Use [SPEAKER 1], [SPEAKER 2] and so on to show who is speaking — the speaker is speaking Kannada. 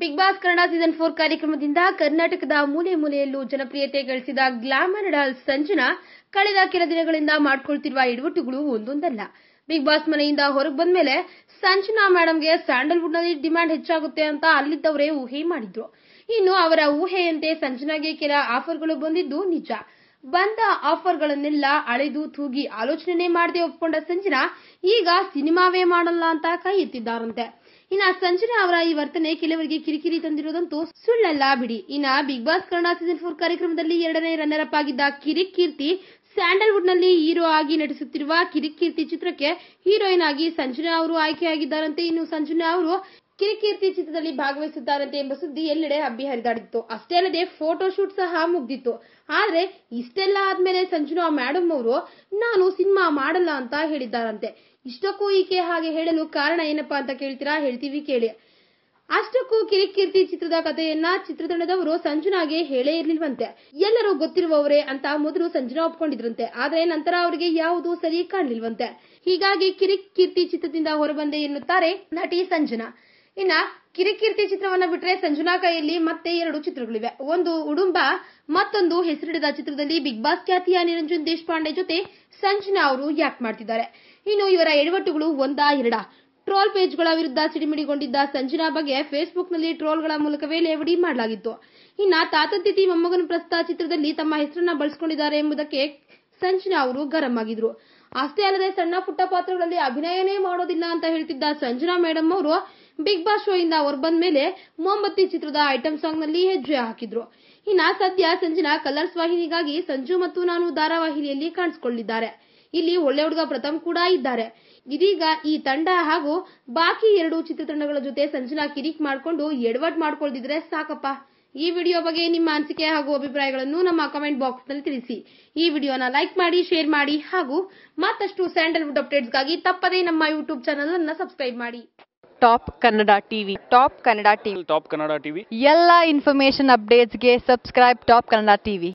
[SPEAKER 1] ಬಿಗ್ ಬಾಸ್ ಕನ್ನಡ ಸೀಸನ್ 4 ಕಾರ್ಯಕ್ರಮದಿಂದ ಕರ್ನಾಟಕದ ಮೂಲೆ ಮೂಲೆಯಲ್ಲೂ ಜನಪ್ರಿಯತೆ ಗಳಿಸಿದ ಗ್ಲಾಮರ್ ಡಾಲ್ ಸಂಜನಾ ಕಳೆದ ಕೆಲ ದಿನಗಳಿಂದ ಮಾಡಿಕೊಳ್ತಿರುವ ಎಡವಟ್ಟುಗಳು ಒಂದೊಂದಲ್ಲ. ಬಿಗ್ ಬಾಸ್ ಮನೆಯಿಂದ ಹೊರಗೆ ಬಂದ ಮೇಲೆ ಸಂಜನಾ ಮೇಡಂಗೆ ಸ್ಯಾಂಡಲ್ವುಡ್ ನಲ್ಲಿ ಡಿಮ್ಯಾಂಡ್ ಹೆಚ್ಚಾಗುತ್ತೆ ಅಂತ ಅಲ್ಲಿದ್ದವರೇ ಊಹೆ ಮಾಡಿದ್ರು. ಇನ್ನು ಅವರ ಊಹೆಯಂತೆ ಸಂಜನಾಗೆ ಕೆಲ ಆಫರ್ಗಳು ಬಂದಿದ್ದು ನಿಜ. ಬಂದ ಆಫರ್ಗಳನ್ನೆಲ್ಲ ಅಳೆದು ತೂಗಿ ಆಲೋಚನೆ ಮಾಡದೆ ಒಪ್ಪಿಕೊಂಡ ಸಂಜನಾ ಈಗ ಸಿನಿಮಾವೇ ಮಾಡಲ್ಲ ಅಂತ ಕೈ ಎತ್ತಿದ್ದಾರಂತೆ. ಇನ್ನ ಸಂಜನಾ ಅವರ ಈ ವರ್ತನೆ ಕೆಲವರಿಗೆ ಕಿರಿಕಿರಿ ತಂದಿರೋದಂತೂ ಸುಳ್ಳಲ್ಲ ಬಿಡಿ. ಇನ್ನ ಬಿಗ್ ಬಾಸ್ ಕನ್ನಡ ಸೀಸನ್ 4 ಕಾರ್ಯಕ್ರಮದಲ್ಲಿ 2ನೇ ರನ್ನರ್ ಅಪ್ ಆಗಿದ್ದ ಕಿರಿಕ್ ಕೀರ್ತಿ ಸ್ಯಾಂಡಲ್ವುಡ್ ನಲ್ಲಿ ಹೀರೋ ಆಗಿ ನಟಿಸುತ್ತಿರುವ ಕಿರಿಕ್ ಕೀರ್ತಿ ಚಿತ್ರಕ್ಕೆ ಹೀರೋಯಿನ್ ಆಗಿ ಸಂಜನಾ ಅವರು ಆಯ್ಕೆಯಾಗಿದ್ದಾರಂತೆ. ಇನ್ನು ಸಂಜನಾ ಅವರು ಕಿರಿಕೀರ್ತಿ ಚಿತ್ರದಲ್ಲಿ ಭಾಗವಹಿಸುತ್ತಾರಂತೆ ಎಂಬ ಸುದ್ದಿ ಎಲ್ಲೆಡೆ ಹಬ್ಬಿ ಹರಿದಾಡಿತ್ತು. ಅಷ್ಟೇ ಅಲ್ಲದೆ ಫೋಟೋ ಶೂಟ್ ಸಹ ಮುಗ್ದಿತ್ತು. ಆದ್ರೆ ಇಷ್ಟೆಲ್ಲ ಆದ್ಮೇಲೆ ಸಂಜನಾ ಮೇಡಮ್ ಅವರು ನಾನು ಸಿನಿಮಾ ಮಾಡಲ್ಲ ಅಂತ ಹೇಳಿದ್ದಾರಂತೆ. ಇಷ್ಟಕ್ಕೂ ಈಕೆ ಹಾಗೆ ಹೇಳಲು ಕಾರಣ ಏನಪ್ಪಾ ಅಂತ ಕೇಳ್ತೀರಾ? ಹೇಳ್ತೀವಿ ಕೇಳಿ. ಅಷ್ಟಕ್ಕೂ ಕಿರಿಕೀರ್ತಿ ಚಿತ್ರದ ಕಥೆಯನ್ನ ಚಿತ್ರತಂಡದವರು ಸಂಜನಾಗೆ ಹೇಳೇ ಇರ್ಲಿಲ್ವಂತೆ. ಎಲ್ಲರೂ ಗೊತ್ತಿರುವವರೇ ಅಂತ ಮೊದಲು ಸಂಜನಾ ಒಪ್ಕೊಂಡಿದ್ರಂತೆ. ಆದ್ರೆ ನಂತರ ಅವರಿಗೆ ಯಾವುದೂ ಸರಿ ಕಾಣಲಿಲ್ವಂತೆ. ಹೀಗಾಗಿ ಕಿರಿಕೀರ್ತಿ ಚಿತ್ರದಿಂದ ಹೊರಬಂದೆ ಎನ್ನುತ್ತಾರೆ ನಟಿ ಸಂಜನಾ. ಇನ್ನ ಕಿರಿಕೀರ್ತಿ ಚಿತ್ರವನ್ನ ಬಿಟ್ರೆ ಸಂಜನಾ ಕೈಯಲ್ಲಿ ಮತ್ತೆ 2 ಚಿತ್ರಗಳಿವೆ. ಒಂದು ಉಡುಂಬ, ಮತ್ತೊಂದು ಹೆಸರಿಡದ ಚಿತ್ರದಲ್ಲಿ ಬಿಗ್ ಬಾಸ್ ಖ್ಯಾತಿಯ ನಿರಂಜನ್ ದೇಶಪಾಂಡೆ ಜೊತೆ ಸಂಜನಾ ಅವರು ಯಾಕ್ ಮಾಡ್ತಿದ್ದಾರೆ. ಇನ್ನು ಇವರ ಎಡವಟ್ಟುಗಳು ಒಂದಾ ಎರಡಾ? ಟ್ರೋಲ್ ಪೇಜ್ಗಳ ವಿರುದ್ಧ ಸಿಡಿಮಿಡಿಗೊಂಡಿದ್ದ ಸಂಜನಾ ಬಗ್ಗೆ ಫೇಸ್ಬುಕ್ನಲ್ಲಿ ಟ್ರೋಲ್ಗಳ ಮೂಲಕವೇ ಲೇವಡಿ ಮಾಡಲಾಗಿತ್ತು. ಇನ್ನ ತಾತಂತಿತಿ ಮೊಮ್ಮಗನ ಪ್ರಸ್ತ ಚಿತ್ರದಲ್ಲಿ ತಮ್ಮ ಹೆಸರನ್ನ ಬಳಸಿಕೊಂಡಿದ್ದಾರೆ ಎಂಬುದಕ್ಕೆ ಸಂಜನಾ ಅವರು ಗರಂ ಆಗಿದ್ರು. ಅಷ್ಟೇ ಅಲ್ಲದೆ ಸಣ್ಣ ಪುಟ್ಟ ಪಾತ್ರಗಳಲ್ಲಿ ಅಭಿನಯನೇ ಮಾಡೋದಿಲ್ಲ ಅಂತ ಹೇಳ್ತಿದ್ದ ಸಂಜನಾ ಮೇಡಮ್ ಅವರು ಬಿಗ್ ಬಾಸ್ ಶೋ ಇಂದ ಹೊರಬಂದ ಮೇಲೆ ಮೊಂಬತ್ತಿ ಚಿತ್ರದ ಐಟಂ ಸಾಂಗ್ ನಲ್ಲಿ ಹೆಜ್ಜೆ ಹಾಕಿದ್ರು. ಇನ್ನ ಸದ್ಯ ಸಂಜನಾ ಕಲರ್ಸ್ ವಾಹಿನಿಗಾಗಿ ಸಂಜು ಮತ್ತು ನಾನು ಧಾರಾವಾಹಿಯಲ್ಲಿ ಕಾಣಿಸಿಕೊಳ್ಳಿದ್ದಾರೆ. ಇಲ್ಲಿ ಒಳ್ಳೆ ಹುಡುಗ ಪ್ರಥಮ್ ಕೂಡ ಇದ್ದಾರೆ. ಇದೀಗ ಈ ತಂಡ ಹಾಗೂ ಬಾಕಿ 2 ಚಿತ್ರತಂಡಗಳ ಜೊತೆ ಸಂಜನಾ ಕಿರಿಕ್ ಮಾಡಿಕೊಂಡು ಎಡವಟ್ ಮಾಡ್ಕೊಳ್ದಿದ್ರೆ ಸಾಕಪ್ಪ. ಈ ವಿಡಿಯೋ ಬಗ್ಗೆ ನಿಮ್ಮ ಅನಿಸಿಕೆ ಹಾಗೂ ಅಭಿಪ್ರಾಯಗಳನ್ನು ನಮ್ಮ ಕಮೆಂಟ್ ಬಾಕ್ಸ್ ನಲ್ಲಿ ತಿಳಿಸಿ. ಈ ವಿಡಿಯೋನ ಲೈಕ್ ಮಾಡಿ, ಶೇರ್ ಮಾಡಿ ಹಾಗೂ ಮತ್ತಷ್ಟು ಸ್ಯಾಂಡಲ್ವುಡ್ ಅಪ್ಡೇಟ್ಸ್ಗಾಗಿ ತಪ್ಪದೇ ನಮ್ಮ ಯೂಟ್ಯೂಬ್ ಚಾನೆಲ್ ಅನ್ನು ಸಬ್ಸ್ಕ್ರೈಬ್ ಮಾಡಿ.
[SPEAKER 2] ಟಾಪ್ ಕನ್ನಡ ಟಿವಿ ಎಲ್ಲ ಇನ್ಫಾರ್ಮೇಶನ್ ಅಪ್ಡೇಟ್ಸ್ಗೆ ಸಬ್ಸ್ಕ್ರೈಬ್ ಟಾಪ್ ಕನ್ನಡ ಟಿವಿ.